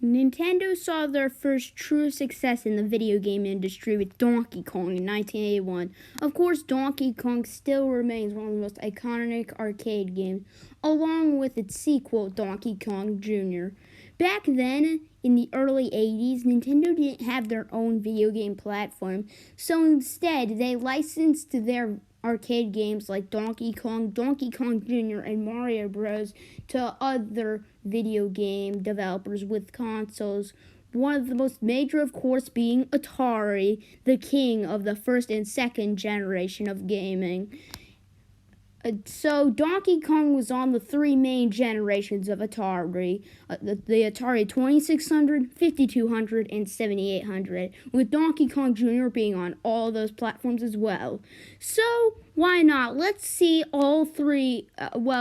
Nintendo saw their first true success in the video game industry with Donkey Kong in 1981. Of course, Donkey Kong still remains one of the most iconic arcade games, along with its sequel, Donkey Kong Jr. Back then, in the early 80s, Nintendo didn't have their own video game platform, so instead they licensed their arcade games like Donkey Kong Jr., and Mario Bros. To other video game developers with consoles. One of the most major, of course, being Atari, the king of the first and second generation of gaming. So Donkey Kong was on the three main generations of Atari, the Atari 2600, 5200, and 7800, with Donkey Kong Jr. being on all those platforms as well. So why not? Let's see all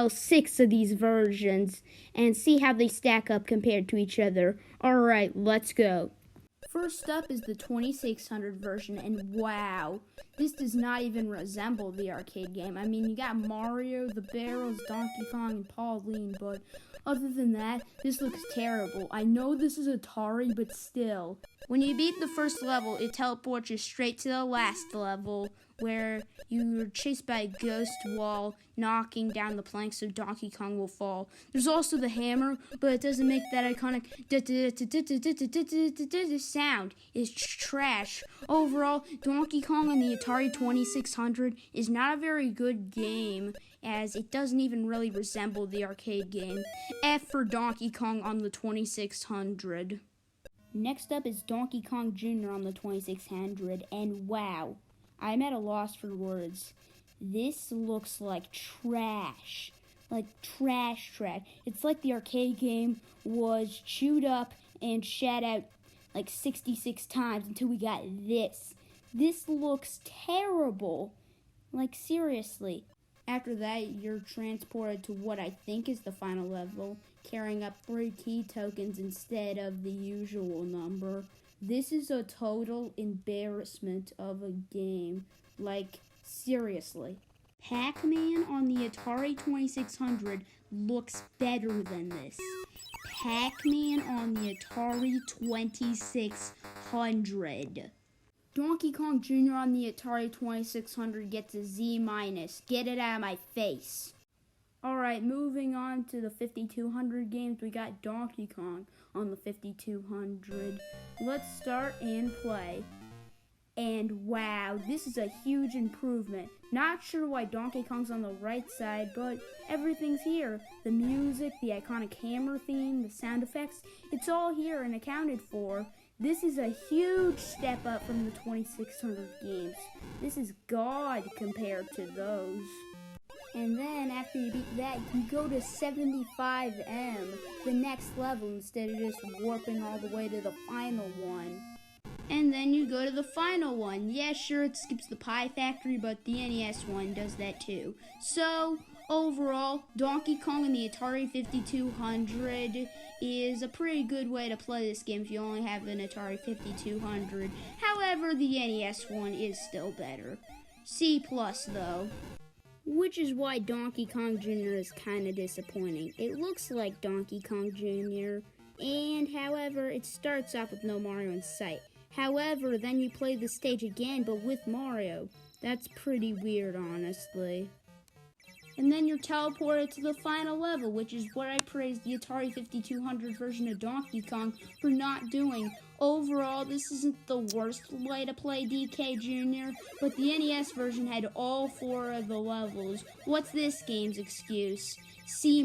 six of these versions and see how they stack up compared to each other. Alright, let's go. First up is the 2600 version, and wow, this does not even resemble the arcade game. I mean, you got Mario, the Barrels, Donkey Kong, and Pauline, but other than that, this looks terrible. I know this is Atari, but still. When you beat the first level, it teleports you straight to the last level, where you are chased by a ghost while knocking down the plank so Donkey Kong will fall. There's also the hammer, but it doesn't make that iconic sound. It's trash. Overall, Donkey Kong on the Atari 2600 is not a very good game, as it doesn't even really resemble the arcade game. F for Donkey Kong on the 2600. Next up is Donkey Kong Jr. on the 2600, and wow, I'm at a loss for words. This looks like trash. Like trash. It's like the arcade game was chewed up and shat out like 66 times until we got this. This looks terrible. Like seriously. After that, you're transported to what I think is the final level, carrying up 3 key tokens instead of the usual number. This is a total embarrassment of a game. Like, seriously. Pac-Man on the Atari 2600 looks better than this. Pac-Man on the Atari 2600. Donkey Kong Jr. on the Atari 2600 gets a Z-. Get it out of my face. Alright, moving on to the 5200 games, we got Donkey Kong on the 5200. Let's start and play. And wow, this is a huge improvement. Not sure why Donkey Kong's on the right side, but everything's here. The music, the iconic hammer theme, the sound effects, it's all here and accounted for. This is a huge step up from the 2600 games. This is God compared to those. And then after you beat that, you go to 75M, the next level, instead of just warping all the way to the final one. And then you go to the final one. Yeah, sure, it skips the Pie Factory, but the NES one does that too. So, overall, Donkey Kong and the Atari 5200 is a pretty good way to play this game if you only have an Atari 5200. However, the NES one is still better. C+ though. Which is why Donkey Kong Jr. is kind of disappointing. It looks like Donkey Kong Jr., and however, it starts off with no Mario in sight. However, then you play the stage again, but with Mario. That's pretty weird, honestly. And then you're teleported to the final level, which is what I praised the Atari 5200 version of Donkey Kong for not doing. Overall, this isn't the worst way to play DK Jr., but the NES version had all 4 of the levels. What's this game's excuse? C-.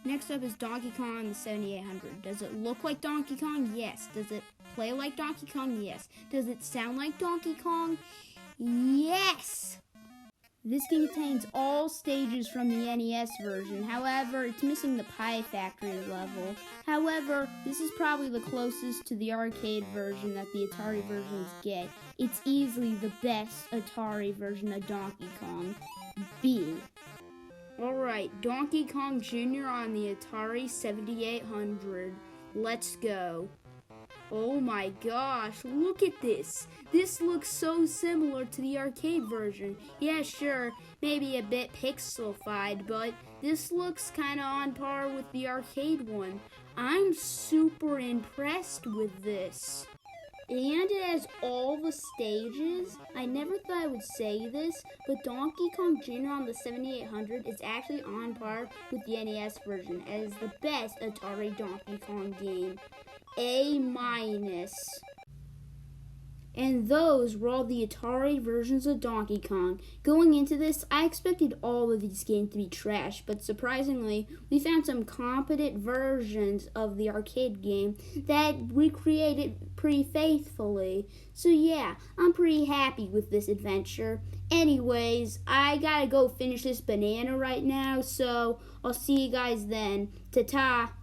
Next up is Donkey Kong on the 7800. Does it look like Donkey Kong? Yes. Does it play like Donkey Kong? Yes. Does it sound like Donkey Kong? Yes! This game contains all stages from the NES version. However, it's missing the Pie Factory level. However, this is probably the closest to the arcade version that the Atari versions get. It's easily the best Atari version of Donkey Kong. B. Alright, Donkey Kong Jr. on the Atari 7800. Let's go. Oh my gosh, look at this. This looks so similar to the arcade version. Yeah, sure, maybe a bit pixelified, but this looks kind of on par with the arcade one. I'm super impressed with this. And it has all the stages. I never thought I would say this, but Donkey Kong Jr. on the 7800 is actually on par with the NES version as the best Atari Donkey Kong game. A-. And those were all the Atari versions of Donkey Kong. Going into this, I expected all of these games to be trash, but surprisingly, we found some competent versions of the arcade game that recreated pretty faithfully. So yeah, I'm pretty happy with this adventure. Anyways, I gotta go finish this banana right now, so I'll see you guys then. Ta-ta!